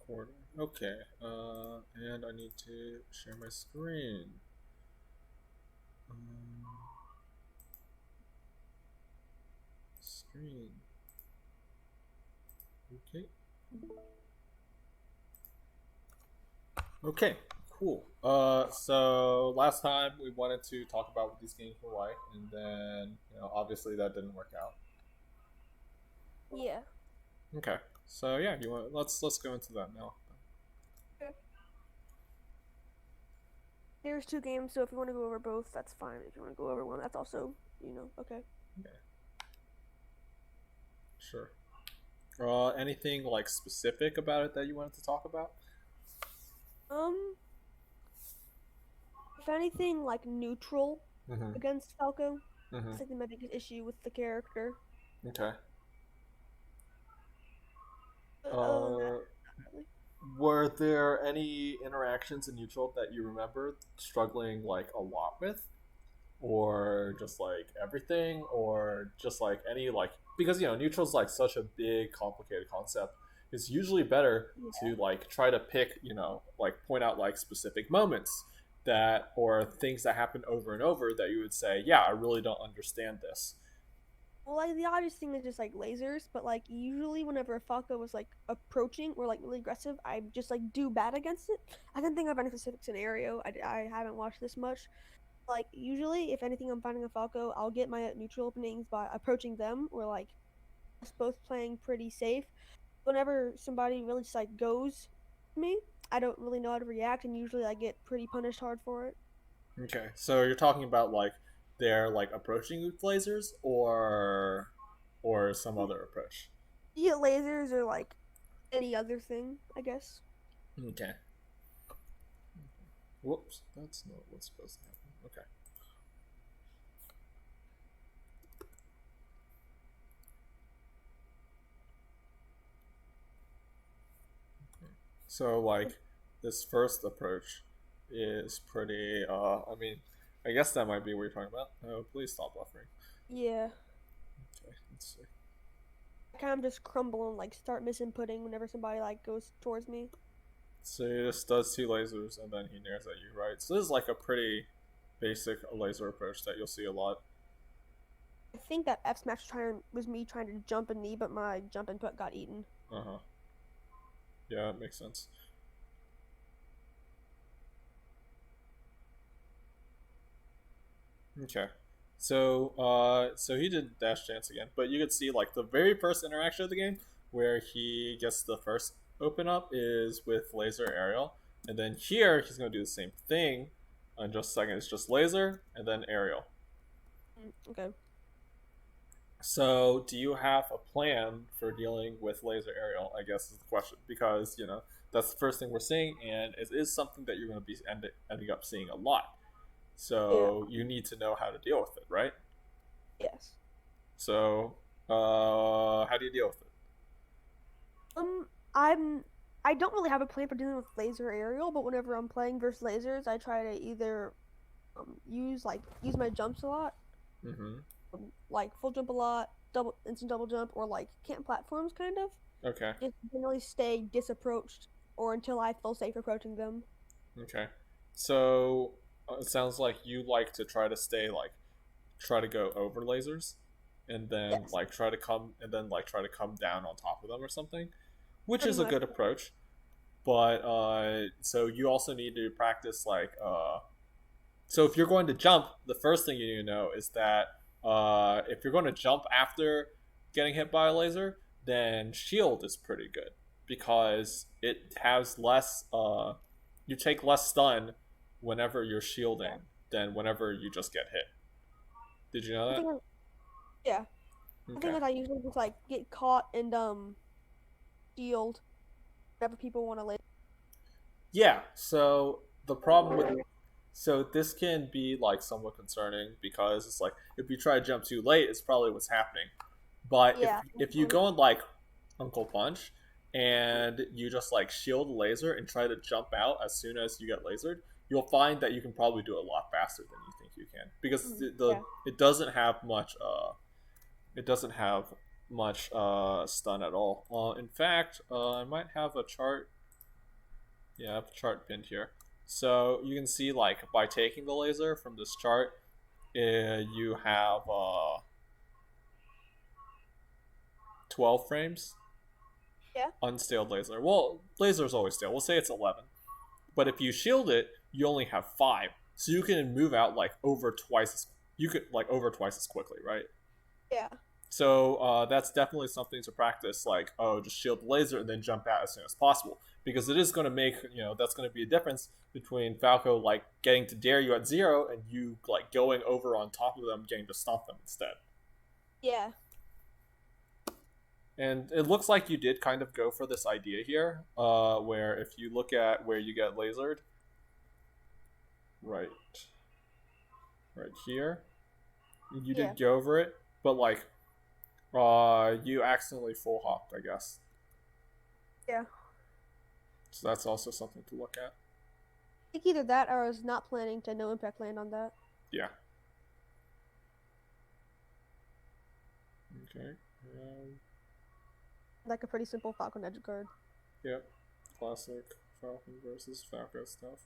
Recording. Okay. And I need to share my screen. Um, Screen. Okay. Okay. Cool. So last time we wanted to talk about what these games were like, and then obviously that didn't work out. Yeah. Okay. So yeah, you want let's go into that now. There's two games, so if you want to go over both, that's fine. If you want to go over one, that's also, okay. Okay. Sure. Anything like specific about it that you wanted to talk about? Um, if anything, like neutral Mm-hmm. against Falco, Mm-hmm. it's like the my biggest issue with the character. Okay. But other than that, Uh, not really. Were there any interactions in neutral that you remember struggling like a lot with, or just like everything, or just like any like because neutral's like such a big, complicated concept. It's usually better Yeah. to like try to pick like point out like specific moments that or things that happen over and over that you would say, yeah, I really don't understand this. Well, like the obvious thing is just like lasers, but like usually whenever a Falco was like approaching or like really aggressive, I just like do bad against it. I can think of any specific scenario. I haven't watched this much. Like usually, if anything, I'm finding a Falco, I'll get my neutral openings by approaching them or like us both playing pretty safe. Whenever somebody really just like goes to me, I don't really know how to react, and usually I get pretty punished hard for it. Okay, so you're talking about like they're like approaching with lasers or some other approach. Yeah, lasers or like any other thing, I guess. Okay. Whoops, that's not what's supposed to happen. Okay. So like this first approach is pretty I mean, I guess that might be what you're talking about. Oh, please stop buffering. Yeah, Okay, let's see. I kind of just crumble and like start misinputting whenever somebody like goes towards me. So he just does two lasers and then he nares at you, right? So this is like a pretty basic laser approach that you'll see a lot. I think that F smash was me trying to jump a knee, but my jump input got eaten. Uh-huh. Yeah, it makes sense. Okay. So he did dash dance again, but you could see like the very first interaction of the game where he gets the first open up is with laser aerial, and then here he's gonna do the same thing. In just a second, it's just laser and then aerial. Okay. So, do you have a plan for dealing with laser aerial? I guess is the question because that's the first thing we're seeing, and it is something that you're going to be ending up seeing a lot. Yeah. So you need to know how to deal with it, right? Yes. So, how do you deal with it? Um, I'm. I don't really have a plan for dealing with laser aerial, but whenever I'm playing versus lasers, I try to either use my jumps a lot, Mm-hmm. like full jump a lot, double instant double jump, or like camp platforms kind of. Okay. Just generally stay disapproached or until I feel safe approaching them. Okay. So it sounds like you like to try to stay like try to go over lasers, and then Yes, like try to come and then like try to come down on top of them or something, which pretty is a much. good approach. But so you also need to practice like so if you're going to jump, the first thing you need to know is that if you're going to jump after getting hit by a laser, then shield is pretty good because it has less you take less stun whenever you're Yeah. shielding than whenever you just get hit. Did you know I that? think. Yeah. I think Okay. that I usually just like get caught and shield whenever people want to laser. Yeah, so the problem with so this can be like somewhat concerning because it's like if you try to jump too late, it's probably what's happening. But Yeah. if you go in like Uncle Punch and you just like shield the laser and try to jump out as soon as you get lasered, you'll find that you can probably do it a lot faster than you think you can because Yeah. it doesn't have much it doesn't have much stun at all. In fact, I might have a chart Yeah, I have a chart pinned here. So you can see like by taking the laser from this chart, you have 12 frames Yeah. unstalled laser. Well, laser is always stale. We'll say it's 11. But if you shield it, you only have 5. So you can move out like over twice as over twice as quickly, right? Yeah. So that's definitely something to practice. Like, oh, just shield the laser and then jump out as soon as possible, because it is going to make that's going to be a difference between Falco like getting to dare you at 0 and you like going over on top of them, getting to stomp them instead. Yeah. And it looks like you did kind of go for this idea here, where if you look at where you get lasered, right, right here, you Yeah. did go over it, but like, you accidentally full hopped, I guess. Yeah. So that's also something to look at. I think either that or I was not planning to no impact land on that. Yeah. Okay. Um, Like a pretty simple Falcon edge guard. yep. Classic Falcon versus Falco stuff.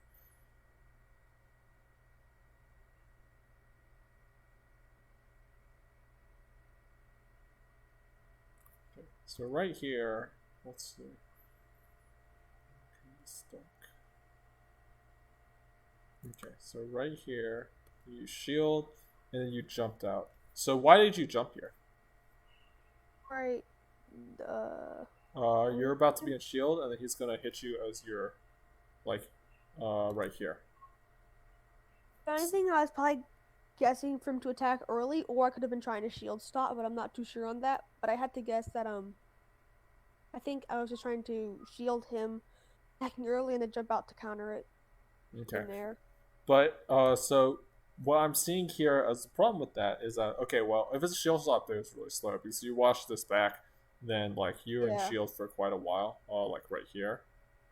Okay. So right here, let's see. Stuck. Okay, so right here, you shield, and then you jumped out. So why did you jump here? Right. You're about to be in shield, and then he's gonna hit you as you're, like, right here. The only thing I was probably guessing for him to attack early, or I could have been trying to shield stop, but I'm not too sure on that. But I had to guess that I think I was just trying to shield him attacking early and then jump out to counter it Okay. in there. But so what I'm seeing here as the problem with that is that okay, well, if it's a shield stop there, it's really slow because you watch this back, then like you're in Yeah. shield for quite a while, like right here.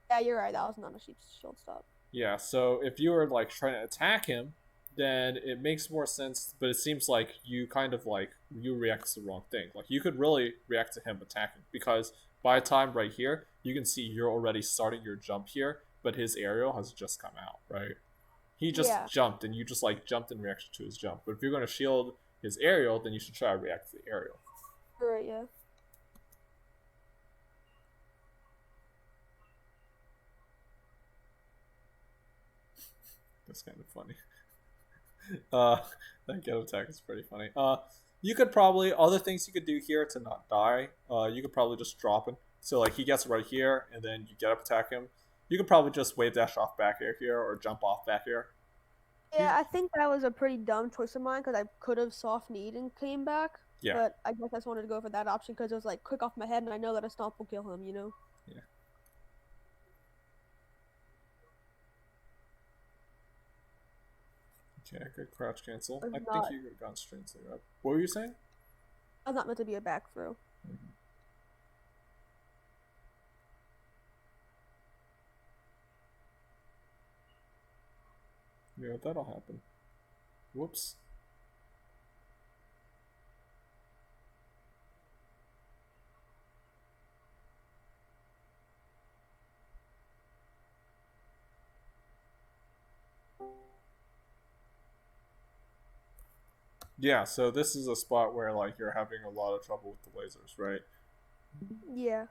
Yeah, you're right. That was not a shield stop. Yeah, so if you were like trying to attack him, then it makes more sense. But it seems like you kind of like you react to the wrong thing. Like you could really react to him attacking because by the time right here, you can see you're already starting your jump here, but his aerial has just come out, right? He just Yeah. jumped, and you just like jumped in reaction to his jump. But if you're going to shield his aerial, then you should try to react to the aerial. You're right. Yeah. That's kind of funny. That get attack is pretty funny. You could probably other things you could do here to not die. You could probably just drop him. So like he gets right here, and then you get up attack him. You could probably just wave dash off back air here or jump off back air. Yeah, I think that was a pretty dumb choice of mine because I could have soft kneed and came back, Yeah, but I guess I just wanted to go for that option because it was like quick off my head and I know that a stomp will kill him. yeah. Okay, good crouch cancel. It's I think not. you could have gone straight to that. What were you saying? That's not meant to be a back throw. Mm-hmm. Yeah, that'll happen. Whoops. Yeah, so this is a spot where like you're having a lot of trouble with the lasers, right? Yeah.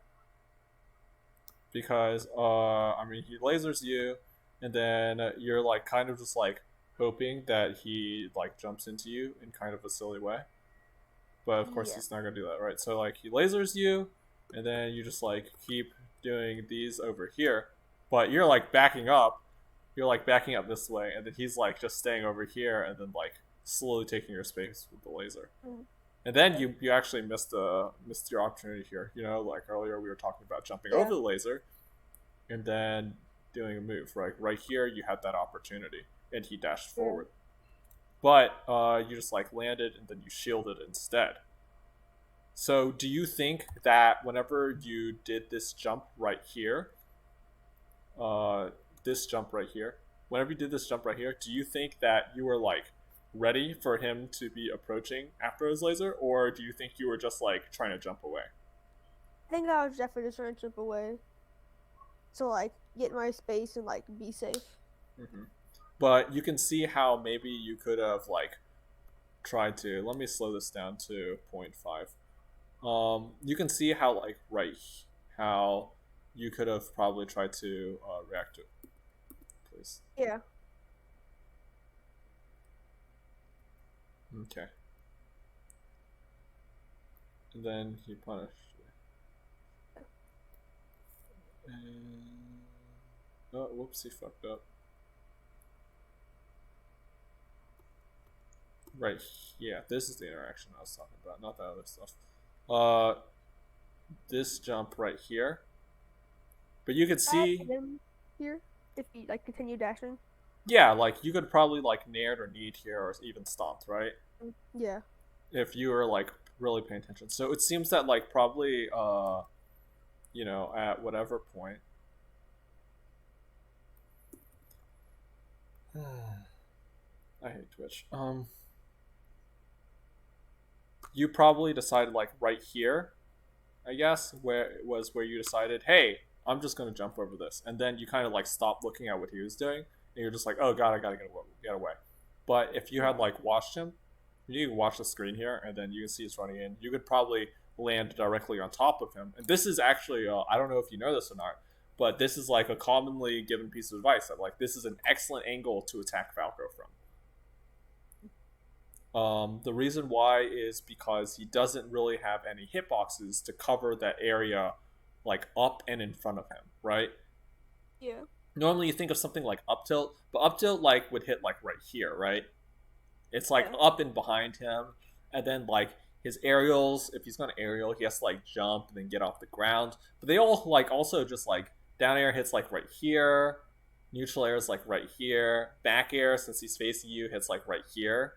Because I mean he lasers you, and then you're like kind of just like hoping that he like jumps into you in kind of a silly way. But of course Yeah. he's not gonna do that, right? So like he lasers you, and then you just like keep doing these over here, but you're like backing up. You're like backing up this way, and then he's like just staying over here, and then like slowly taking your space with the laser. Mm. And then you actually missed your opportunity here. You know, like earlier we were talking about jumping Yeah. over the laser, and then doing a move. Right here you had that opportunity, and he dashed Yeah. forward. But you just like landed, and then you shielded instead. So do you think that whenever you did this jump right here, uh, this jump right here, whenever you did this jump right here, do you think that you were like ready for him to be approaching after his laser, or do you think you were just like trying to jump away? I think I was definitely just trying to jump away. to like get my space and like be safe. Mm-hmm. But you can see how maybe you could have like tried to. Let me slow this down to zero point 0.5. You can see how like how you could have probably tried to react to it. Please. Yeah. Okay. And then he punished. And... oh, whoops, he fucked up. Right, yeah, this is the interaction I was talking about, not that other stuff. This jump right here. But you could see... here if you like continue dashing. yeah, like you could probably like nair or kneed here or even stomped, right? Yeah. If you were like really paying attention. So it seems that like probably at whatever point I hate Twitch. You probably decided like right here, I guess, where it was where you decided, hey, I'm just gonna jump over this, and then you kind of like stopped looking at what he was doing, and you're just like, oh god, I gotta get away. But if you had like watched him, you can watch the screen here, and then you can see he's running in. You could probably land directly on top of him, and this is actually I don't know if you know this or not, but this is like a commonly given piece of advice that like this is an excellent angle to attack Falco from. The reason why is because he doesn't really have any hitboxes to cover that area like up and in front of him, right? Yeah. Normally you think of something like up tilt, but up tilt like would hit like right here, right? It's like Yeah. up and behind him, and then like his aerials, if he's gonna aerial, he has to like jump and then get off the ground. But they all like also just like down air hits like right here, neutral air is like right here, back air since he's facing you hits like right here.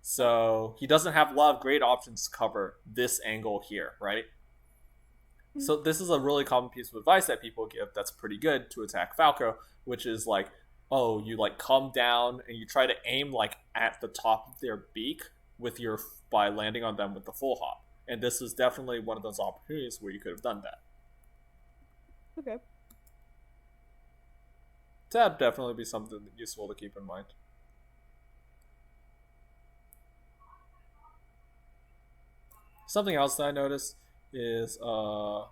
So he doesn't have a lot of great options to cover this angle here, right? So this is a really common piece of advice that people give that's pretty good to attack Falco, which is like, oh, you like come down and you try to aim like at the top of their beak with your by landing on them with the full hop. And this is definitely one of those opportunities where you could have done that. Okay. That'd definitely be something useful to keep in mind. Something else that I noticed is your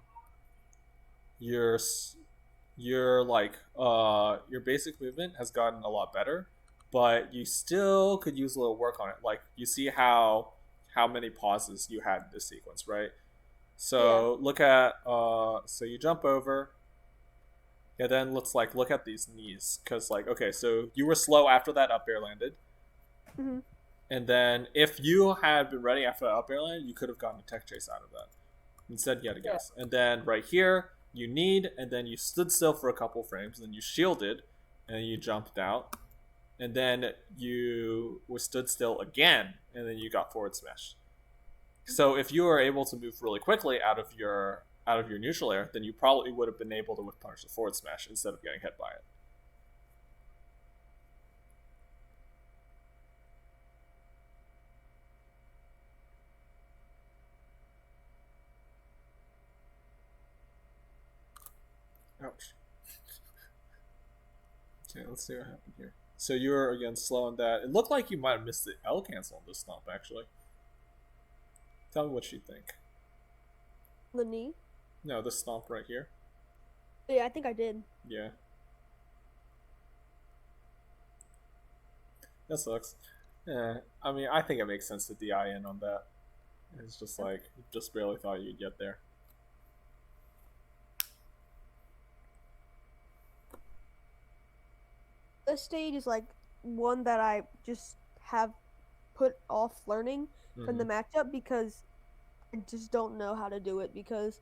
your basic movement has gotten a lot better, but you still could use a little work on it. Like you see how many pauses you had in this sequence, right? So look at so you jump over, and then let's like look at these knees, because like okay, so you were slow after that up air landed. Mm-hmm. And then if you had been ready after that up air land, you could have gotten a tech chase out of that. Instead, you had to guess. And then right here, you kneed, and then you stood still for a couple frames, and then you shielded, and you jumped out. And then you were stood still again, and then you got forward smash. So if you were able to move really quickly out of your neutral air, then you probably would have been able to whip punish the forward smash instead of getting hit by it. Ouch. Okay, let's see what happened here. So you were again slow on that. It looked like you might have missed the L cancel on this stomp, actually. Tell me what you think. The knee? No, this stomp right here. Yeah, I think I did. Yeah. That sucks. Yeah, I mean, I think it makes sense to DI in on that. It's just like, just barely thought you'd get there. This stage is like one that I just have put off learning from the matchup because I just don't know how to do it because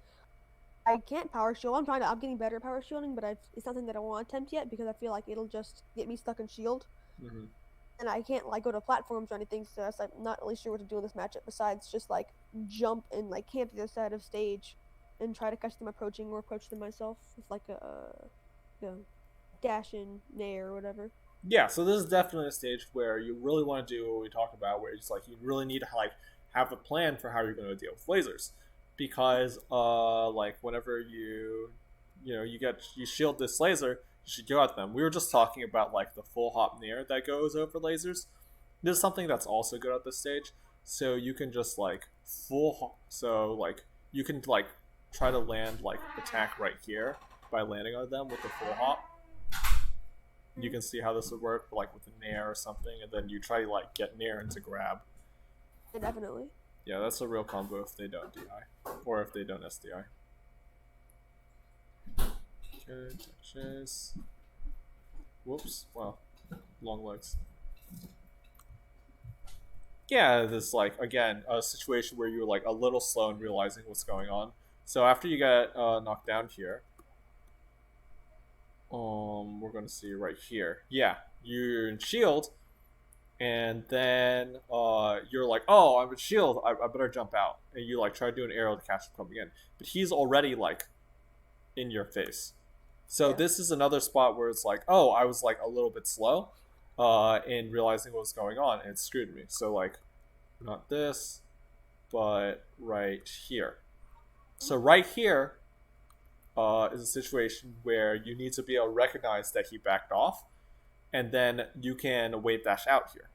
I can't power shield. I'm getting better at power shielding, but it's something that I won't attempt yet because I feel like it'll just get me stuck in shield. Mm-hmm. And I can't like go to platforms or anything, so I'm like not really sure what to do in this matchup besides just like jump and like camp to the other side of stage and try to catch them approaching or approach them myself with like a dash in nair or whatever. Yeah, so this is definitely a stage where you really want to do what we talked about, where it's like you really need to like have a plan for how you're going to deal with lasers, because like whenever you you shield this laser, you should go at them. We were just talking about like the full hop nair that goes over lasers. This is something that's also good at this stage. So you can just like full hop. So like you can like try to land like attack right here by landing on them with the full hop. You can see how this would work, like with a nair or something, and then you try to like get nair into grab. Yeah, definitely. Yeah, that's a real combo if they don't DI or if they don't SDI. Good touches. Whoops. Wow. Long legs. Yeah, this like again a situation where you're like a little slow in realizing what's going on. So after you get knocked down here, we're gonna see right here. Yeah, you're in shield, and then you're like, oh, I'm in shield. I better jump out, and you like try to do an arrow to catch him coming in, but he's already like in your face. So Yeah. this is another spot where it's like, oh, I was like a little bit slow in realizing what was going on, and it screwed me. So like, not this, but right here. So right here is a situation where you need to be able to recognize that he backed off, and then you can wave dash out here.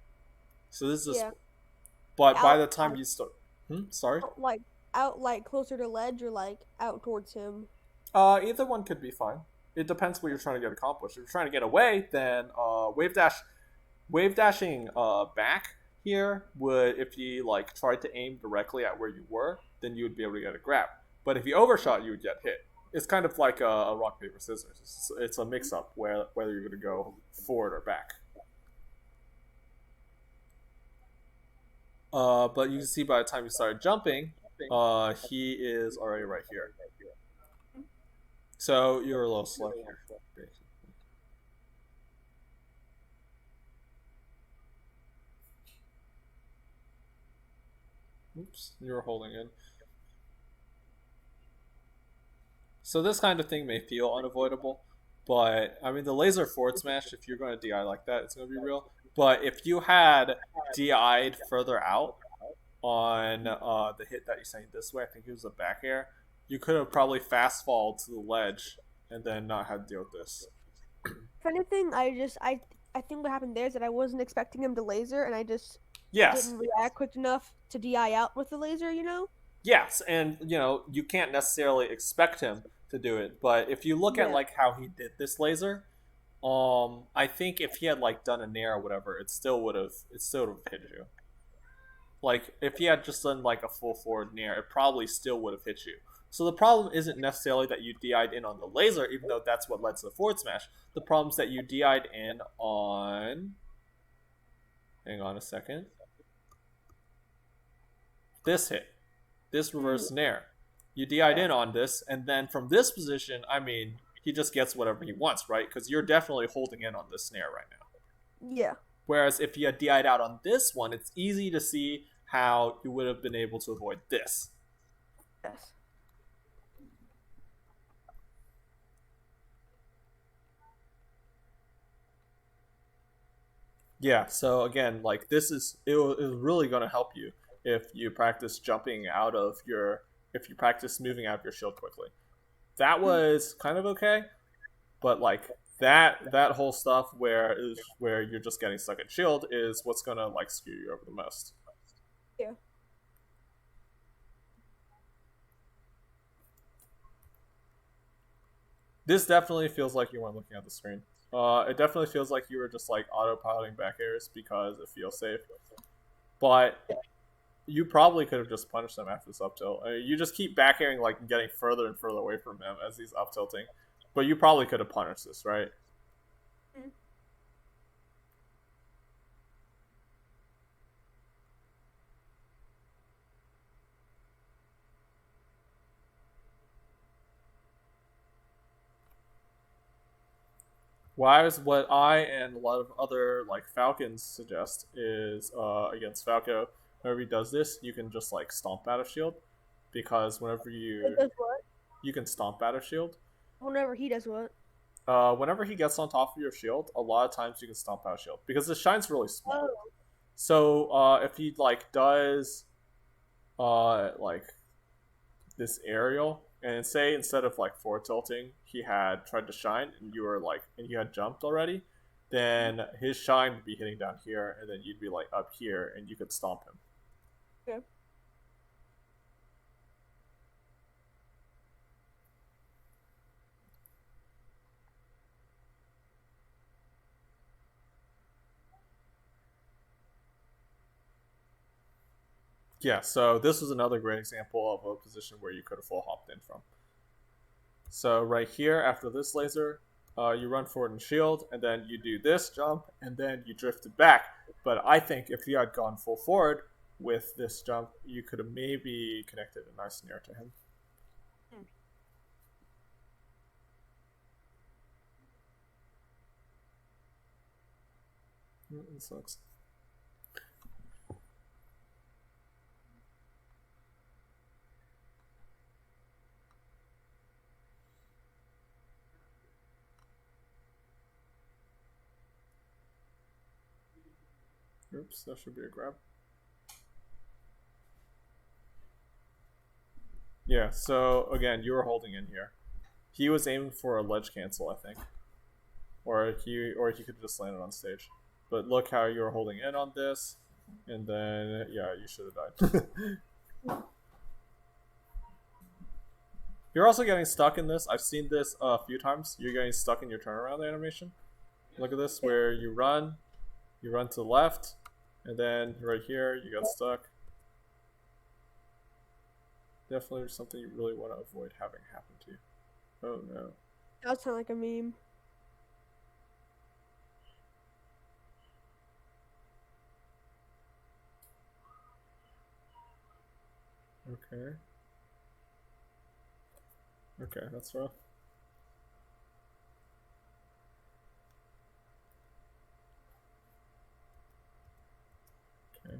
So this is, Yeah. but by Out the time like you start, sorry, like out like closer to ledge or like out towards him. either one could be fine. It depends what you're trying to get accomplished. If you're trying to get away, then wave dashing back here would, if you like tried to aim directly at where you were, then you would be able to get a grab. But if you overshot, you would get hit. It's kind of like a rock paper scissors. It's a mix up where whether you're going to go forward or back. But you can see by the time you started jumping, he is already right here. So you're a little slow here. Oops, you were holding in. So this kind of thing may feel unavoidable, but I mean the laser forward smash, if you're going to DI like that, it's going to be real. But if you had DI'd further out on the hit that you sent this way, I think it was a back air, you could have probably fast falled to the ledge and then not had to deal with this. If anything, I think what happened there is that I wasn't expecting him to laser, and I just Yes, didn't react quick enough to DI out with the laser. You know? yes, and you can't necessarily expect him to do it, but if you look at Yeah. like how he did this laser, I think if he had like done a nair or whatever, it still would have hit you. Like if he had just done like a full forward nair, it probably still would have hit you. So the problem isn't necessarily that you DI'd in on the laser, even though that's what led to the forward smash. The problem is that you DI'd in on. Hang on a second. This hit, this reverse nair. You DI'd in on this, and then from this position, I mean, he just gets whatever he wants, right? Because you're definitely holding in on this snare right now. Yeah. Whereas if you had DI'd out on this one, it's easy to see how you would have been able to avoid this. Yes. Yeah, so again, like this is it is really going to help you if you practice jumping out of your if you practice moving out of your shield quickly. That was kind of okay, but like that whole stuff where you're just getting stuck at shield is what's going to like screw you over the most. Yeah. This definitely feels like you weren't looking at the screen. It definitely feels like you were just like autopiloting back airs because it feels safe. But you probably could have just punished them after this up tilt. I mean, you just keep back airing, like getting further and further away from him as he's up tilting. But you probably could have punished this, right? Mm. What I and a lot of other like Falcons suggest is against Falco, whenever he does this, you can just like stomp out of shield, because whenever He does what? you can stomp out of shield. Whenever he does what? Whenever he gets on top of your shield, a lot of times you can stomp out of shield because the shine's really small. Oh. So if he like does like this aerial, and say instead of like forward tilting, he had tried to shine and you were like and you had jumped already, then his shine would be hitting down here, and then you'd be like up here, and you could stomp him. Okay. Yeah, so this was another great example of a position where you could have full hopped in from. So right here, after this laser, you run forward and shield, and then you do this jump, and then you drift it back. But I think if you had gone full forward with this jump, you could have maybe connected a nice snare to him. It sucks. Oops, that should be a grab. Yeah, so again, you were holding in here. He was aiming for a ledge cancel, I think. Or he could just land it on stage. But look how you were holding in on this, and then yeah, you should have died. You're also getting stuck in this. I've seen this a few times. You're getting stuck in your turnaround animation. Look at this, where you run to the left, and then right here you got stuck. Definitely something you really want to avoid having happen to you. Oh no. That sounds like a meme. Okay. Okay, that's rough. Okay.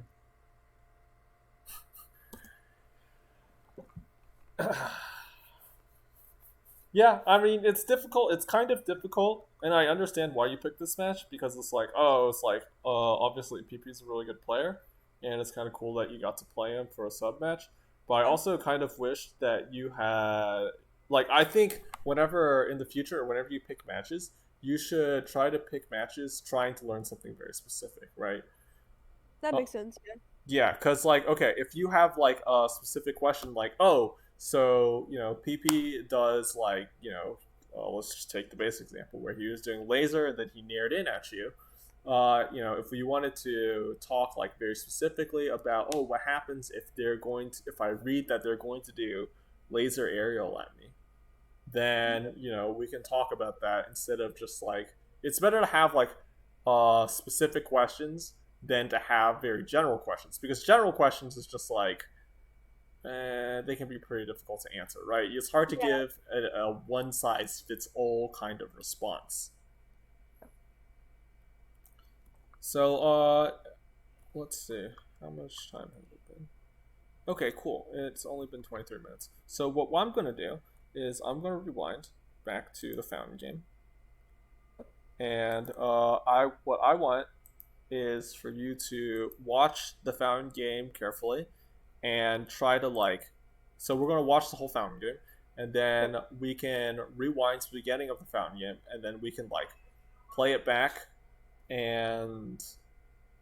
Yeah, I mean, it's difficult. It's kind of difficult, and I understand why you picked this match because it's like, obviously PP's a really good player, and it's kind of cool that you got to play him for a sub match. But I also kind of wish that you had, like, I think whenever in the future, whenever you pick matches, you should try to pick matches trying to learn something very specific, right? That Uh, makes sense. Yeah. yeah, because like, okay, if you have like a specific question, like, oh, so PP does like let's just take the base example where he was doing laser and then he neared in at you. If we wanted to talk like very specifically about, oh, what happens if if I read that they're going to do laser aerial at me, then we can talk about that instead of just like it's better to have like specific questions than to have very general questions because general questions is just like they can be pretty difficult to answer, right? It's hard to Yeah. give a one size fits all kind of response. So let's see, how much time has it been? Okay, cool. It's only been 23 minutes. So what I'm gonna do is I'm gonna rewind back to the fountain game, and what I want is for you to watch the fountain game carefully and try to like. So we're gonna watch the whole fountain game, and then we can rewind to the beginning of the fountain game, and then we can like play it back, and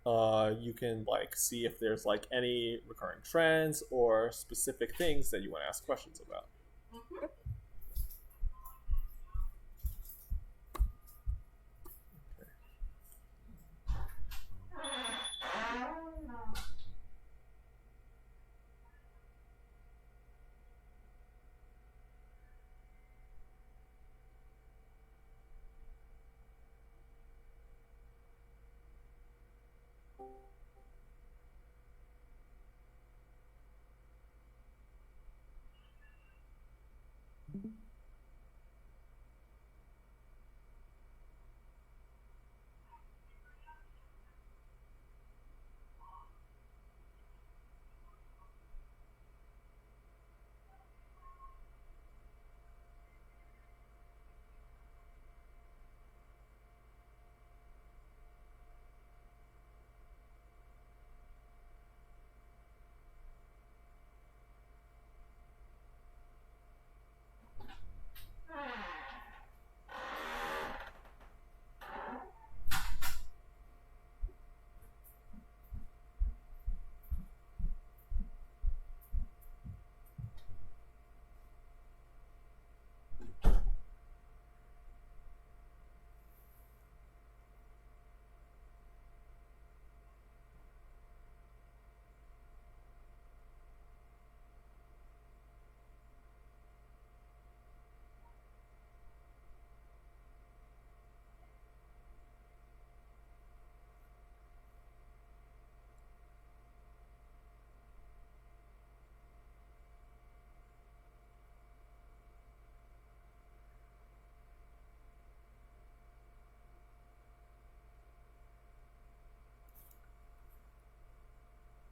you can like see if there's like any recurring trends or specific things that you want to ask questions about.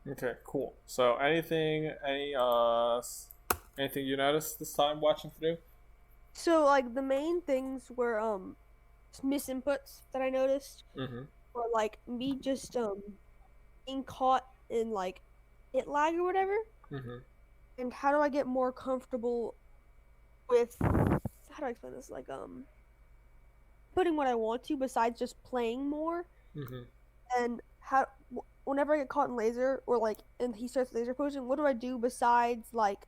Okay, cool. So anything you noticed this time watching through? So like the main things were misinputs that I noticed Mm-hmm. were like me just being caught in like hit lag or whatever. Mm-hmm. And how do I get more comfortable with how do I explain this? Like putting what I want to besides just playing more. Mm-hmm. And how whenever I get caught in laser or like and he starts laser posing, what do I do besides like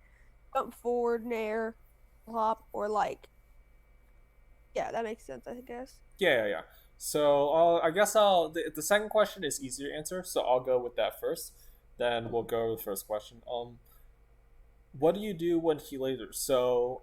jump forward, nair, hop, or like yeah, that makes sense, I guess. Yeah. So I guess the second question is easier to answer, so I'll go with that first. Then we'll go with the first question. What do you do when he lasers? So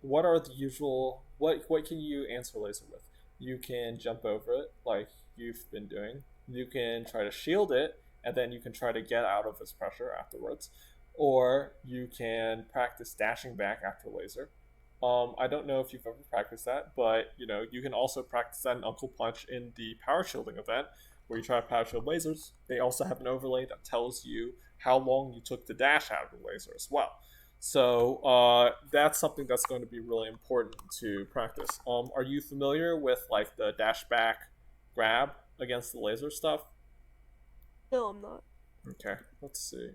what are the usual what can you answer laser with? You can jump over it like you've been doing. You can try to shield it, and then you can try to get out of his pressure afterwards, or you can practice dashing back after laser. I don't know if you've ever practiced that, but you can also practice that in Uncle Punch in the power shielding event, where you try to power shield lasers. They also have an overlay that tells you how long you took to dash out of the laser as well. So that's something that's going to be really important to practice. Are you familiar with like the dash back grab against the laser stuff? No, I'm not. Okay, let's see.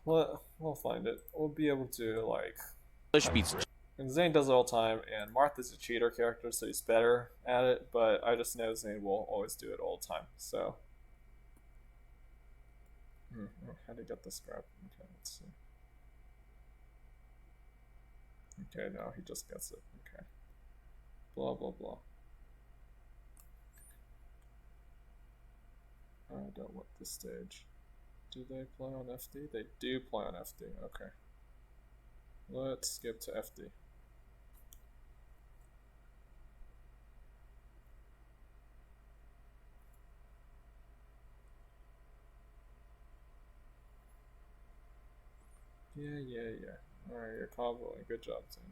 We'll find it. We'll be able to like. And Zane does it all the time, and Martha's a cheater character, so he's better at it. But I just know Zane will always do it all the time. So, how to get this grab? Okay, let's see. Okay, no, he just gets it. Okay, blah blah blah. I don't want this stage. Do they play on FD? They do play on FD. Okay, let's skip to FD. Yeah. Alright, you're comboing. Good job, Zane.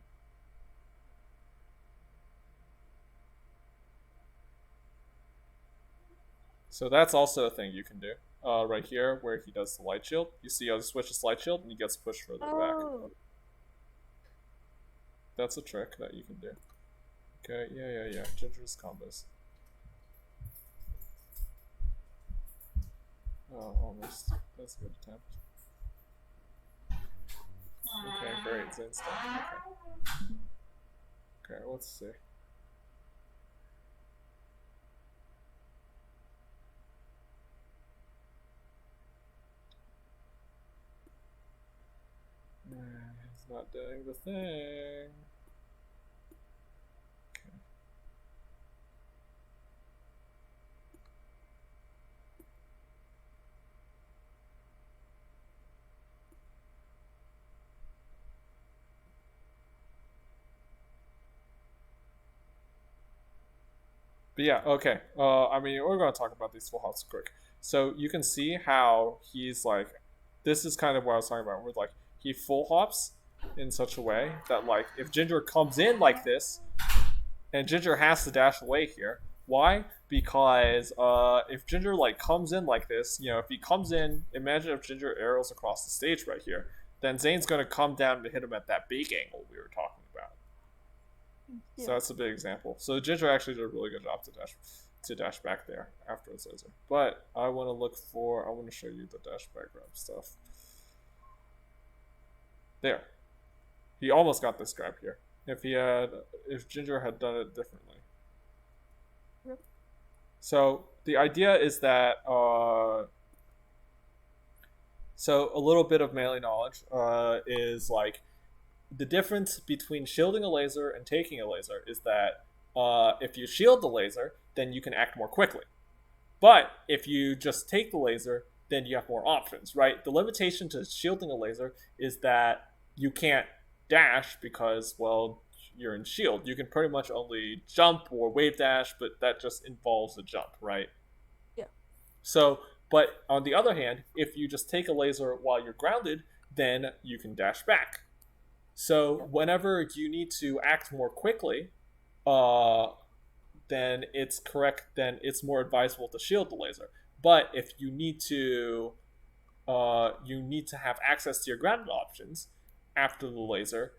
So that's also a thing you can do. Right here, where he does the light shield. You see how he switches light shield and he gets pushed further back. Oh, That's a trick that you can do. Okay, yeah. Ginger's combos. Oh, almost. That's a good attempt. Okay, great. Zane's done. Okay, let's see. He's not doing the thing. Okay. But yeah, okay. I mean, we're going to talk about these full house quick. So you can see how he's like, this is kind of what I was talking about. Where like he full hops in such a way that like if Ginger comes in like this, and Ginger has to dash away here. Why? Because if Ginger like comes in like this, if he comes in, imagine if Ginger arrows across the stage right here, then Zane's going to come down to hit him at that big angle we were talking about. yeah. So that's a big example. So Ginger actually did a really good job to dash back there after his laser. But I want to show you the dash back grab stuff. There. He almost got this grab here. If Ginger had done it differently. Yep. So the idea is that so a little bit of melee knowledge is like the difference between shielding a laser and taking a laser is that if you shield the laser, then you can act more quickly. But if you just take the laser, then you have more options, right? The limitation to shielding a laser is that you can't dash because, well, you're in shield. You can pretty much only jump or wave dash, but that just involves a jump, right? Yeah. So, but on the other hand, if you just take a laser while you're grounded, then you can dash back. So whenever you need to act more quickly, uh, then it's more advisable to shield the laser. But if you need to have access to your grounded options after the laser,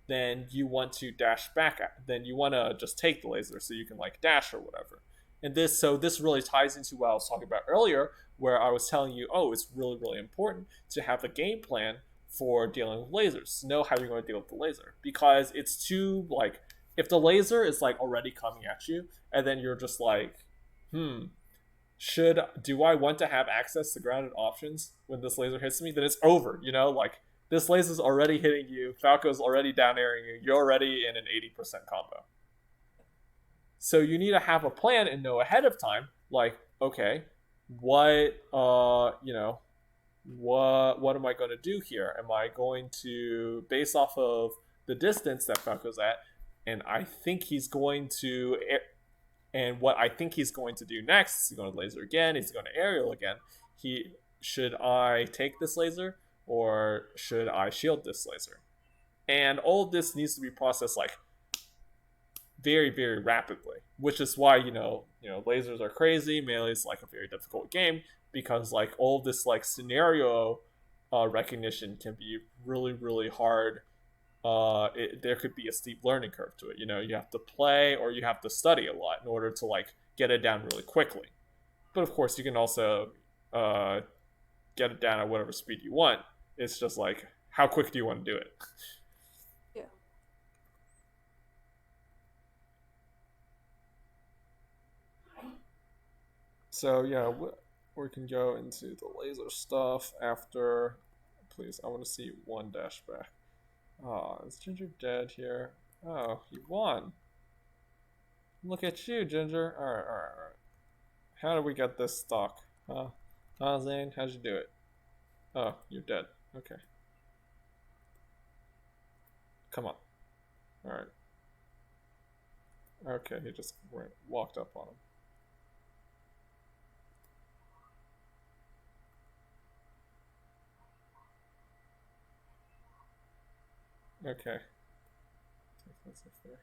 then you want to dash back. Then you want to just take the laser so you can like dash or whatever. And this really ties into what I was talking about earlier, where I was telling you, oh, it's really really important to have a game plan for dealing with lasers. To know how you're going to deal with the laser, because it's too like if the laser is like already coming at you, and then you're just like, do I want to have access to grounded options when this laser hits me? Then it's over. Like this laser's already hitting you. Falco's already down airing you. You're already in an 80% combo. So you need to have a plan and know ahead of time, like, okay, what am I going to do here? Am I going to, based off of the distance that Falco's at, and what I think he's going to do next, is he going to laser again? Is he going to aerial again? Should I take this laser or should I shield this laser? And all of this needs to be processed like very, very rapidly, which is why lasers are crazy. Melee is like a very difficult game because like all of this like scenario recognition can be really, really hard. There could be a steep learning curve to it. You have to play or you have to study a lot in order to like get it down really quickly. But of course, you can also get it down at whatever speed you want. It's just like, how quick do you want to do it? Yeah. So yeah, we can go into the laser stuff after. Please, I want to see one dash back. Oh, is Ginger dead here? Oh, he won. Look at you, Ginger. Alright. How do we get this stock? Zane, how'd you do it? Oh, you're dead. Okay. Come on. Alright. Okay, he just walked up on him. Okay. I think that's fair.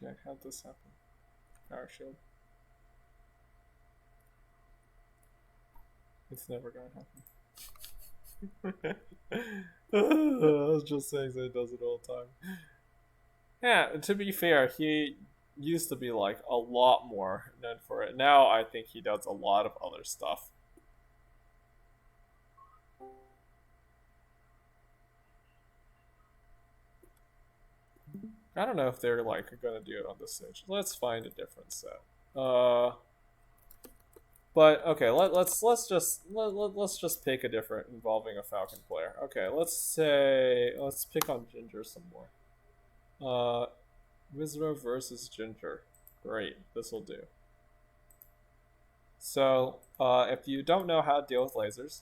Okay, how'd this happen? Power shield. It's never gonna happen. I was just saying that he does it all the time. Yeah, to be fair, he used to be like a lot more known for it. Now I think he does a lot of other stuff. I don't know if they're like gonna do it on this stage. Let's find a different set. But okay, let's just pick a different involving a Falcon player. Okay, let's pick on Ginger some more. Wizro versus Ginger. Great, this will do. So if you don't know how to deal with lasers,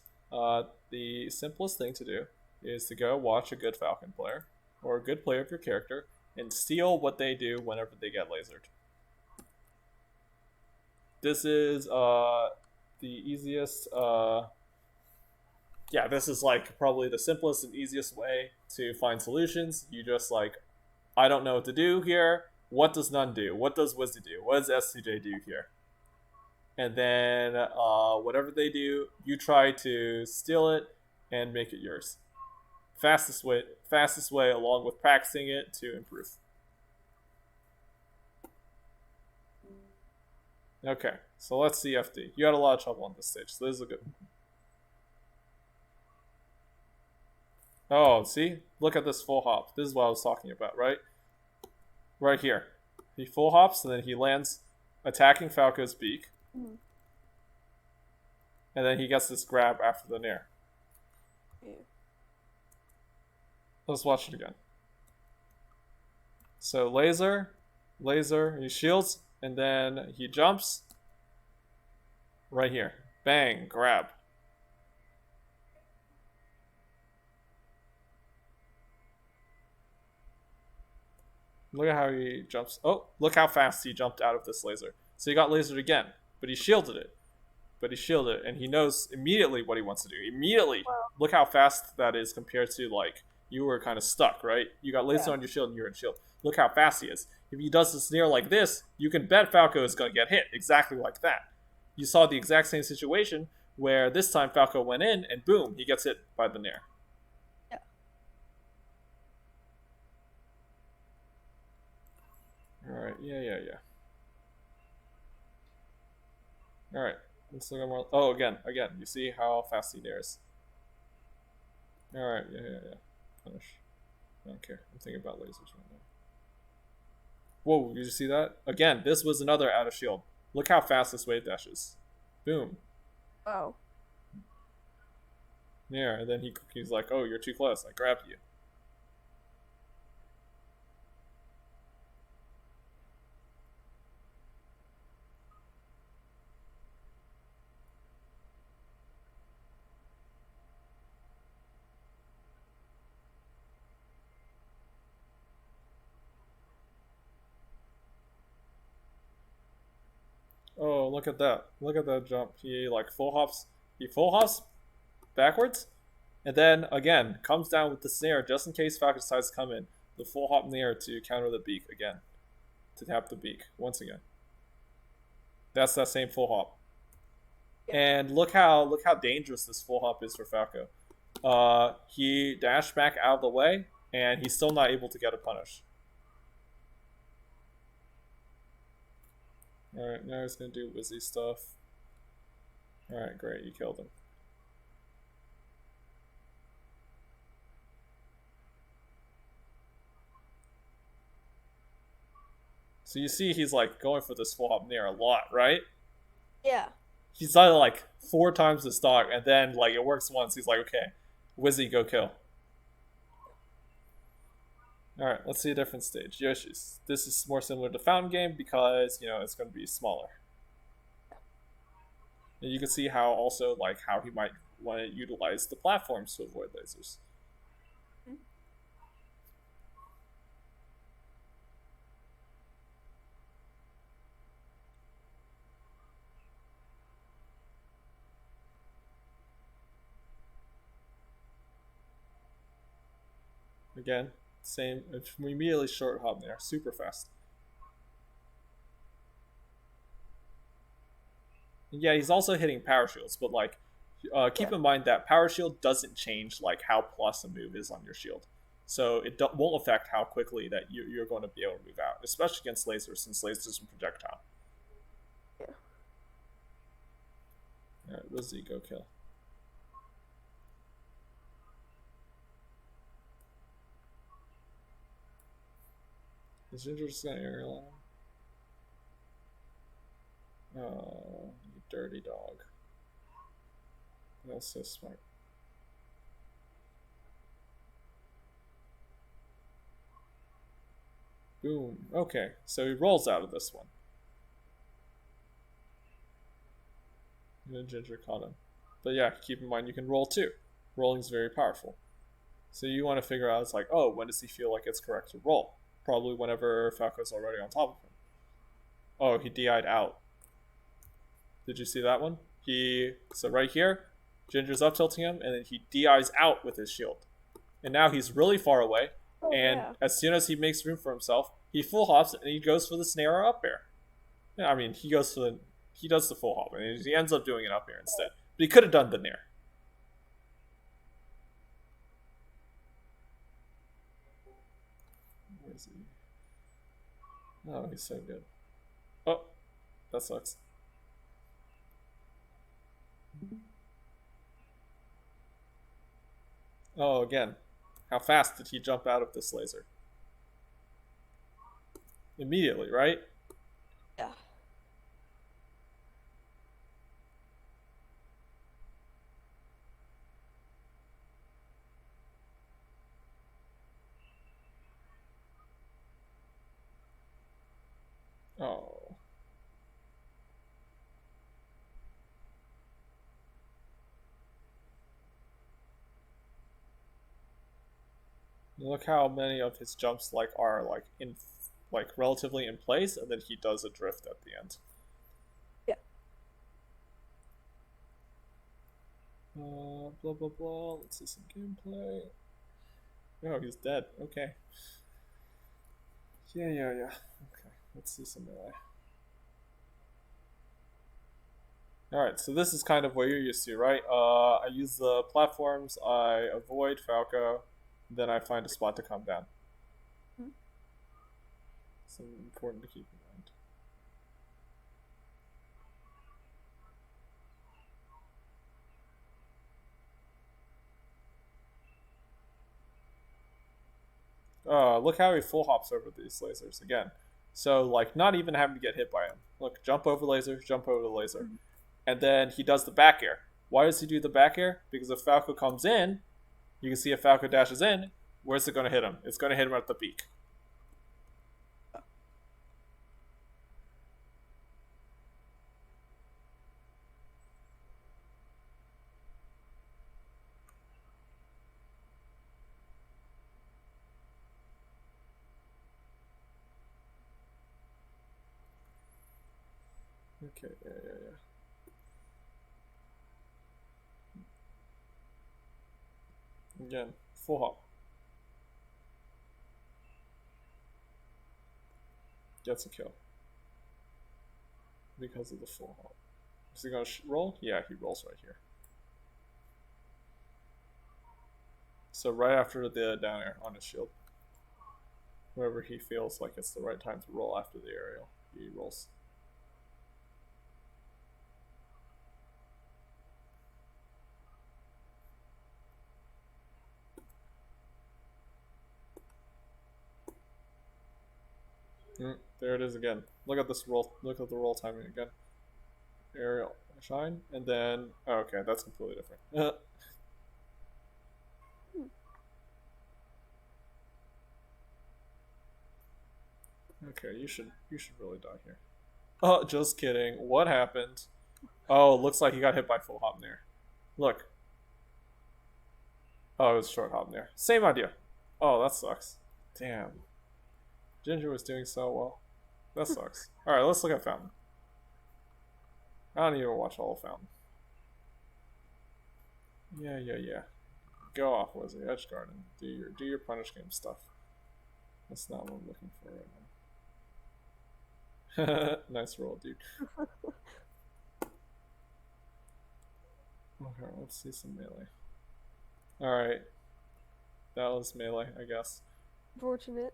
the simplest thing to do is to go watch a good Falcon player or a good player of your character and steal what they do whenever they get lasered. This is the easiest. This is like probably the simplest and easiest way to find solutions. You just like, I don't know what to do here. What does none do? What does Wizzy do? What does SCJ do here? And then whatever they do, you try to steal it and make it yours. Fastest way along with practicing it to improve. Okay, so let's see FD. You had a lot of trouble on this stage, so this is a good. Oh, see? Look at this full hop. This is what I was talking about, right? Right here. He full hops, and then he lands attacking Falco's beak. Mm-hmm. And then he gets this grab after the nair. Yeah. Let's watch it again. So laser, he shields, and then he jumps. Right here. Bang, grab. Look at how he jumps. Oh, look how fast he jumped out of this laser. So he got lasered again, but he shielded it. And he knows immediately what he wants to do. Immediately. Well, Look how fast that is compared to, like, you were kind of stuck, right? You got laser yeah. on your shield and you're in shield. Look how fast he is. If he does this near like this, you can bet Falco is going to get hit exactly like that. You saw the exact same situation where this time Falco went in and boom, he gets hit by the Nair. Yeah. Alright, yeah. Alright, let's look at more. Oh, again. You see how fast he dares. Alright, yeah. Punish. I don't care. I'm thinking about lasers right now. Whoa, did you see that? Again, this was another out of shield. Look how fast this wave dashes. Boom. Oh. Yeah, and then he's like, oh, you're too close. I grabbed you. Oh, look at that. Look at that jump. He like full hops. He full hops backwards. And then again, comes down with the snare just in case Falcon decides to come in. The full hop in the air to counter the beak again. To tap the beak once again. That's that same full hop. Yeah. And look how dangerous this full hop is for Falco. He dashed back out of the way, and he's still not able to get a punish. Alright, now he's gonna do Wizzy stuff. Alright, great, you killed him. So you see he's like going for this full hop near a lot, right? Yeah. He's done it like 4 times the stock, and then like it works once, he's like, okay, Wizzy, go kill. Alright, let's see a different stage. Yoshi's. This is more similar to Fountain Game because, it's going to be smaller. And you can see how also, like, how he might want to utilize the platforms to avoid lasers. Again, same, immediately short hop there, super fast. And yeah, he's also hitting power shields, but like, keep in mind that power shield doesn't change like how plus a move is on your shield, so it won't affect how quickly that you're going to be able to move out, especially against lasers, since lasers are projectile. Yeah. All right, Wizzy, go kill. Is Ginger just gonna aerial him? Oh, you dirty dog. That's so smart. Boom. Okay, so he rolls out of this one. And then Ginger caught him. But yeah, keep in mind you can roll too. Rolling's very powerful. So you want to figure out, it's like, oh, when does he feel like it's correct to roll? Probably whenever Falco's already on top of him. Oh, he DI'd out. Did you see that one? So right here, Ginger's up tilting him, and then he DI's out with his shield. And now he's really far away, and as soon as he makes room for himself, he full hops and he goes for the snare or up air. I mean, he does the full hop, and he ends up doing an up air instead. But he could have done the nair. Where is he? Oh, he's so good. Oh, that sucks. Oh, again. How fast did he jump out of this laser? Immediately, right? Yeah. Oh. Look how many of his jumps are in like relatively in place, and then he does a drift at the end. Yeah. Blah blah blah. Let's see some gameplay. Oh, he's dead. Okay. Yeah. Okay. Let's see some melee. Alright, so this is kind of what you're used to, right? I use the platforms, I avoid Falco, then I find a spot to come down. Mm-hmm. Something important to keep in mind. Look how he full hops over these lasers again. So, like, not even having to get hit by him. Look, jump over laser, jump over the laser. Mm-hmm. And then he does the back air. Why does he do the back air? Because if Falco comes in, you can see if Falco dashes in, where's it going to hit him? It's going to hit him at the beak. Okay, yeah. Again, full hop. Gets a kill. Because of the full hop. Is he going to roll? Yeah, he rolls right here. So right after the down air on his shield. Wherever he feels like it's the right time to roll after the aerial, he rolls. There it is again. Look at this roll. Look at the roll timing again. Aerial shine, and then okay, that's completely different. Okay, you should really die here. Oh, just kidding. What happened? Oh, looks like he got hit by full hop there. Look. Oh, it was short hop there. Same idea. Oh, that sucks. Damn. Ginger was doing so well. That sucks. Alright, let's look at Fountain. I don't even watch all of Fountain. Yeah. Go off, Wizzy. Edge Garden. Do your punish game stuff. That's not what I'm looking for right now. Nice roll, dude. Okay, let's see some melee. Alright. That was melee, I guess. Fortunate.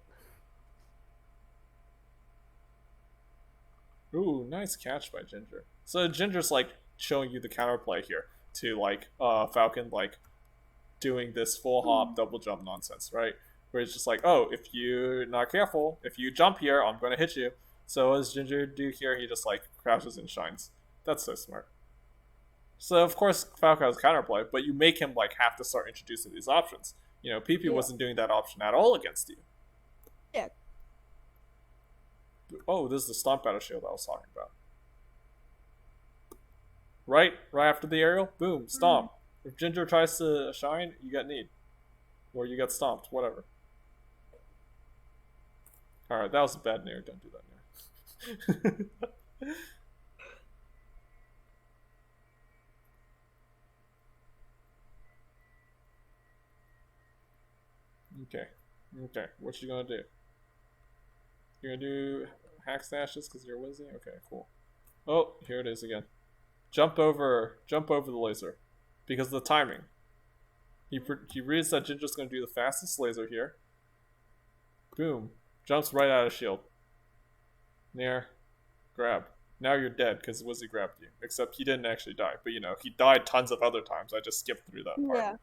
Ooh, nice catch by Ginger. So Ginger's like showing you the counterplay here to like Falcon like doing this full hop double jump nonsense, right? Where it's just like, oh, if you're not careful, if you jump here, I'm gonna hit you. So what does Ginger do here? He just like crouches and shines. That's so smart. So of course Falco has counterplay, but you make him like have to start introducing these options. You know, PP wasn't doing that option at all against you. Yeah. Oh, this is the stomp battle shield I was talking about. Right after the aerial, boom, stomp. If Ginger tries to shine, you get kneed. Or you get stomped, whatever. Alright, that was a bad nair, don't do that nair. Okay, what you gonna do? You're gonna do hack stashes because you're Wizzy? Okay, cool. Oh, here it is again. Jump over the laser. Because of the timing. He reads that Ginger's gonna do the fastest laser here. Boom. Jumps right out of shield. Nair. Grab. Now you're dead because Wizzy grabbed you. Except he didn't actually die. But you know, he died tons of other times. I just skipped through that part. Yeah.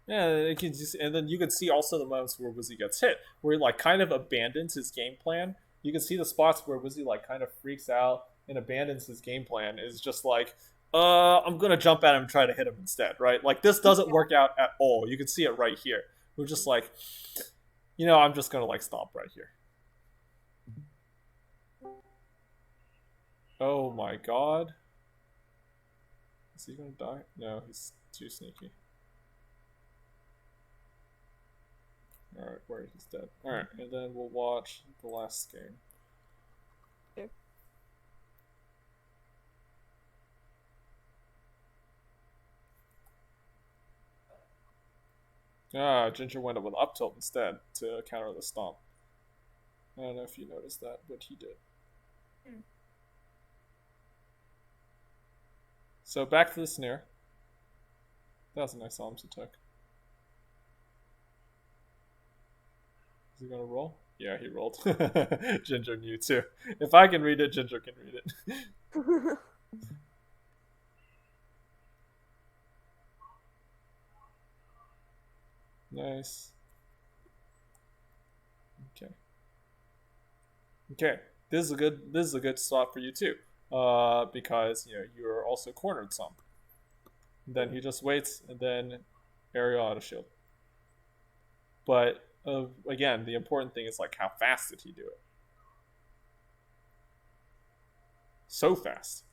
Yeah, and then you can see also the moments where Wizzy gets hit, where he like kind of abandons his game plan. You can see the spots where Wizzy like kind of freaks out and abandons his game plan. Is just like, I'm gonna jump at him and try to hit him instead, right? Like this doesn't work out at all. You can see it right here. We're just like, I'm just gonna like stomp right here. Oh my god. Is he gonna die? No, he's too sneaky. Alright, where he's dead. Alright, and then we'll watch the last game. Okay. Ginger went up with up tilt instead to counter the stomp. I don't know if you noticed that, but he did. So back to the snare. That was a nice arms attack. Is he gonna roll? Yeah, he rolled. Ginger knew too. If I can read it, Ginger can read it. Nice. Okay. Okay. This is a good spot for you too. Because you're also cornered some. Then he just waits and then aerial auto shield. But again, the important thing is like how fast did he do it? So fast.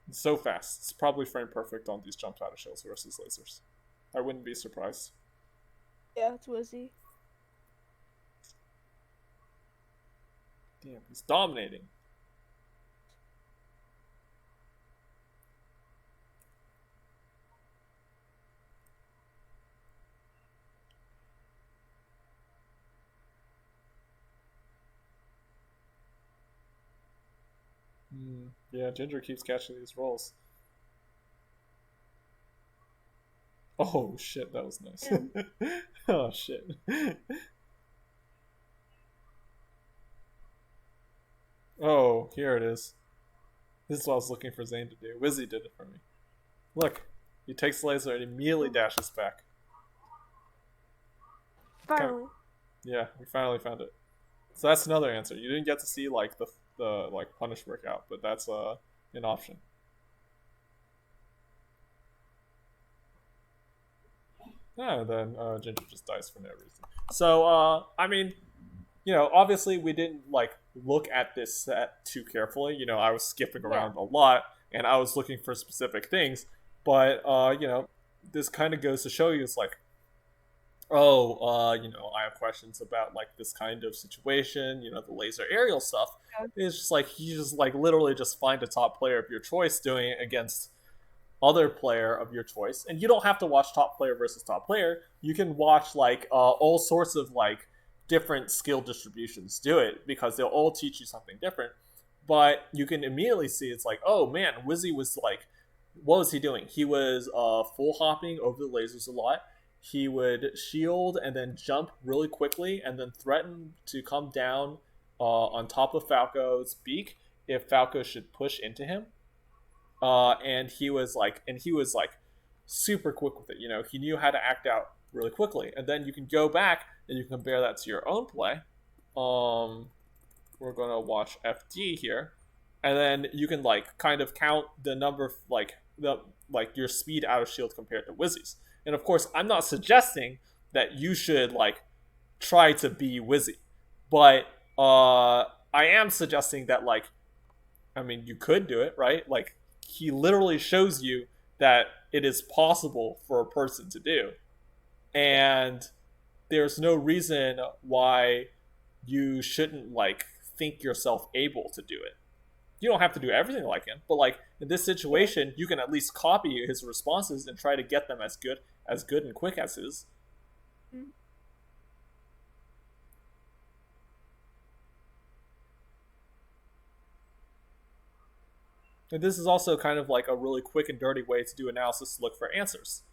So fast. It's probably frame perfect on these jump auto shields versus lasers. I wouldn't be surprised. Yeah, it's Wizzy. Damn, he's dominating. Yeah, Ginger keeps catching these rolls. Oh shit, that was nice. Oh shit. Oh, here it is. This is what I was looking for Zane to do. Wizzy did it for me. Look, he takes the laser and immediately dashes back. Finally. Yeah, we finally found it. So that's another answer. You didn't get to see like the like punish workout, but that's an option. Yeah, then Ginger just dies for no reason. So I mean, obviously we didn't like look at this set too carefully. I was skipping around a lot and I was looking for specific things, but this kind of goes to show you it's like, oh, I have questions about like this kind of situation, the laser aerial stuff. It's just like you just like literally just find a top player of your choice doing it against other player of your choice, and you don't have to watch top player versus top player. You can watch like all sorts of like different skill distributions do it because they'll all teach you something different. But you can immediately see it's like, oh man, Wizzy was like, what was he doing? He was full hopping over the lasers a lot. He would shield and then jump really quickly and then threaten to come down on top of Falco's beak if Falco should push into him. And he was like super quick with it. He knew how to act out really quickly. And then you can go back and you can compare that to your own play. We're gonna watch FD here, and then you can like kind of count the number of like your speed out of shield compared to Wizzy's. And of course, I'm not suggesting that you should like try to be Wizzy, but I am suggesting that like, I mean, you could do it, right? Like he literally shows you that it is possible for a person to do, and there's no reason why you shouldn't like think yourself able to do it. You don't have to do everything like him, but like in this situation, you can at least copy his responses and try to get them as good and quick as his. And this is also kind of like a really quick and dirty way to do analysis to look for answers.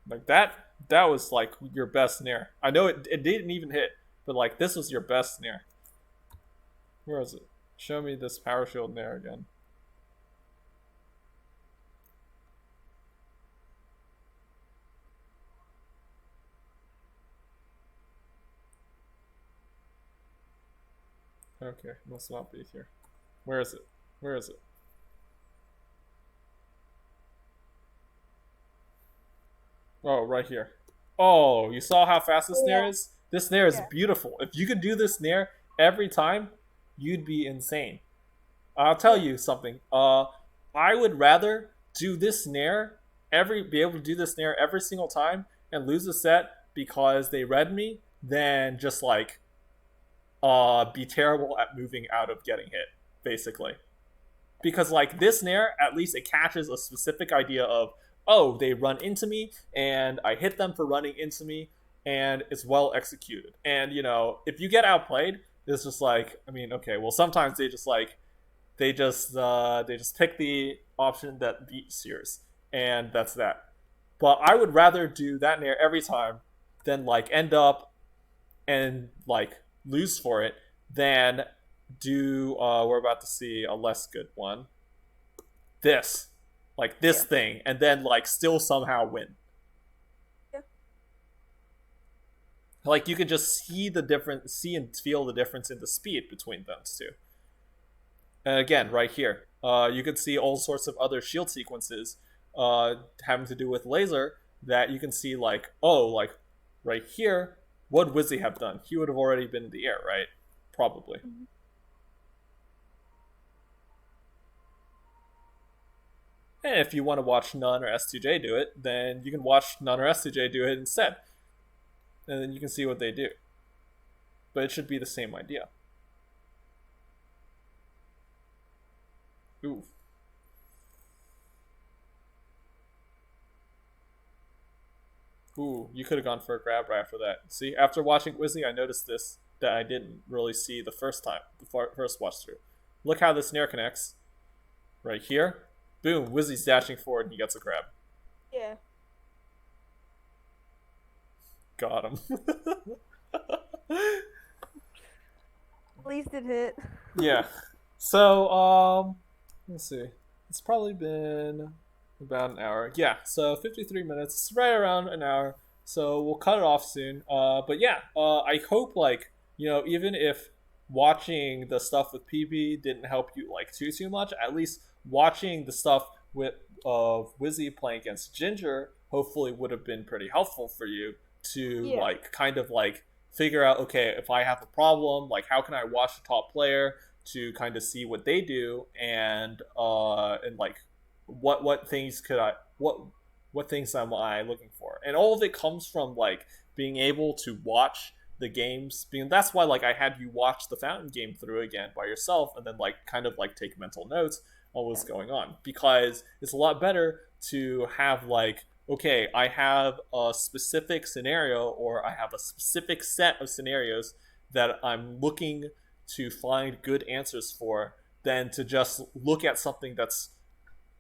Like that was like your best snare. I know it didn't even hit, but like this was your best snare. Where is it? Show me this power shield snare again. Okay, must not be here. Where is it? Where is it? Oh, right here. Oh, you saw how fast this snare Yeah, is? This snare is yeah, beautiful. If you could do this snare every time, you'd be insane. I'll tell yeah, you something. I would rather do this snare be able to do this snare every single time and lose a set because they read me than just like be terrible at moving out of getting hit, basically. Because like this snare, at least it catches a specific idea of, oh, they run into me and I hit them for running into me, and it's well executed. And if you get outplayed, it's just like, I mean, okay, well sometimes they just pick the option that beats yours, and that's that. But I would rather do that nair every time than like end up and like lose for it than do we're about to see a less good one. This. Like this yeah, thing, and then like still somehow win. yeah, Like you could just see and feel the difference in the speed between those two. And again, right here, you could see all sorts of other shield sequences having to do with laser that you can see like, oh, like right here, what would Wizzy have done? He would have already been in the air, right? Probably. mhm, And if you want to watch Nun or S2J do it, then you can watch Nun or S2J do it instead. And then you can see what they do. But it should be the same idea. Ooh. Ooh, you could have gone for a grab right after that. See, after watching Wizzy, I noticed this that I didn't really see the first time, the first watch through. Look how the snare connects. Right here. Boom, Wizzy's dashing forward and he gets a grab. yeah. Got him. At least it hit. Yeah. So, let's see. It's probably been about an hour. Yeah, so 53 minutes. It's right around an hour. So we'll cut it off soon. But yeah, I hope like, even if watching the stuff with PB didn't help you like too much, at least watching the stuff with of Wizzy playing against Ginger hopefully would have been pretty helpful for you to Yeah, like kind of like figure out, okay, if I have a problem, like how can I watch the top player to kind of see what they do, and like what things could I what things am I looking for, and all of it comes from like being able to watch the games. Being that's why like I had you watch the Fountain game through again by yourself, and then like kind of like take mental notes on what's going on, because it's a lot better to have like, okay, I have a specific scenario or I have a specific set of scenarios that I'm looking to find good answers for, than to just look at something that's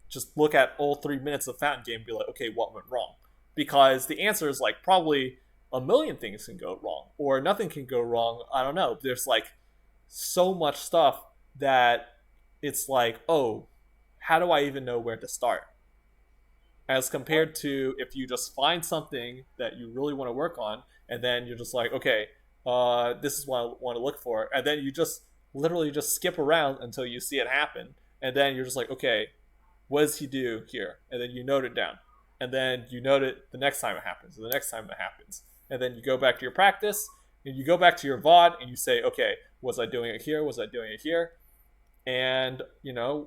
just look at all 3 minutes of Fountain game and be like, okay, what went wrong? Because the answer is like probably a million things can go wrong or nothing can go wrong. I don't know. There's like so much stuff that it's like, oh, how do I even know where to start? As compared to if you just find something that you really want to work on, and then you're just like, okay, this is what I want to look for, and then you just literally just skip around until you see it happen, and then you're just like, okay, what does he do here? And then you note it down, and then you note it the next time it happens, or the next time it happens, and then you go back to your practice, and you go back to your VOD, and you say, okay, was I doing it here? Was I doing it here? And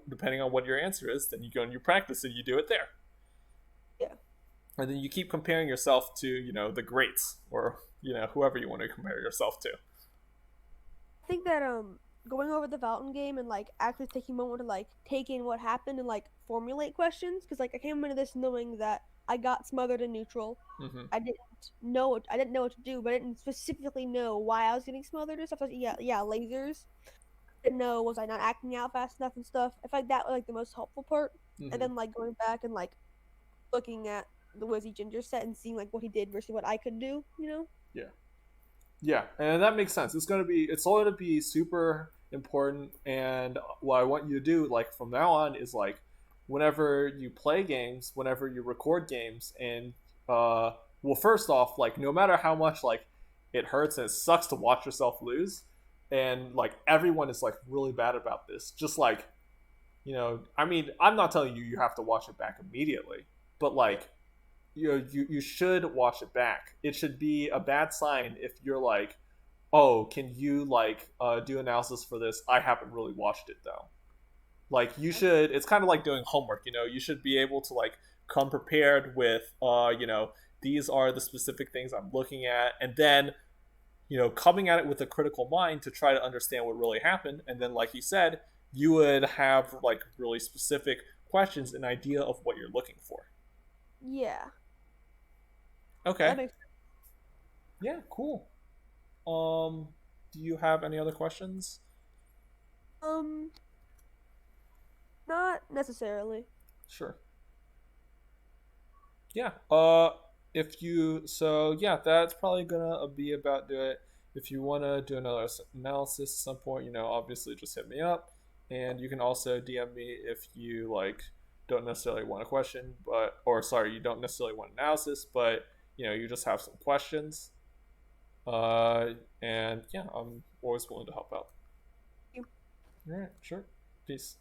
depending on what your answer is, then you go and you practice and you do it there, yeah. and then you keep comparing yourself to the greats, or whoever you want to compare yourself to. I think that going over the Fountain game and like actually taking a moment to like take in what happened and like formulate questions, because like I came into this knowing that I got smothered in neutral. Mm-hmm. I didn't know what to do, but I didn't specifically know why I was getting smothered and stuff. Like, yeah, lasers. Didn't know, was I not acting out fast enough and stuff. I feel like that was like the most helpful part. And Mm-hmm. then like going back and like looking at the Wizzy Ginger set and seeing like what he did versus what I could do, you know? Yeah. Yeah, and that makes sense. It's all gonna be super important, and what I want you to do, like from now on, is like whenever you play games, whenever you record games, and well, first off, like no matter how much like it hurts and it sucks to watch yourself lose, and like everyone is like really bad about this. Just like, I mean, I'm not telling you you have to watch it back immediately, but Yeah. like, you should watch it back. It should be a bad sign if you're like, oh, can you like do analysis for this? I haven't really watched it though. Like you Okay. should. It's kind of like doing homework. You should be able to like come prepared with, these are the specific things I'm looking at, and then coming at it with a critical mind to try to understand what really happened. And then, like you said, you would have like really specific questions, an idea of what you're looking for. Yeah. Okay. That makes Yeah. Cool. Do you have any other questions? um not necessarily. Sure. Yeah. If you so yeah, that's probably gonna be about do it. If you want to do another analysis at some point, obviously just hit me up, and you can also DM me if you like don't necessarily want a question, but or sorry, you don't necessarily want analysis, but you just have some questions. And yeah, I'm always willing to help out. All right, sure. Peace.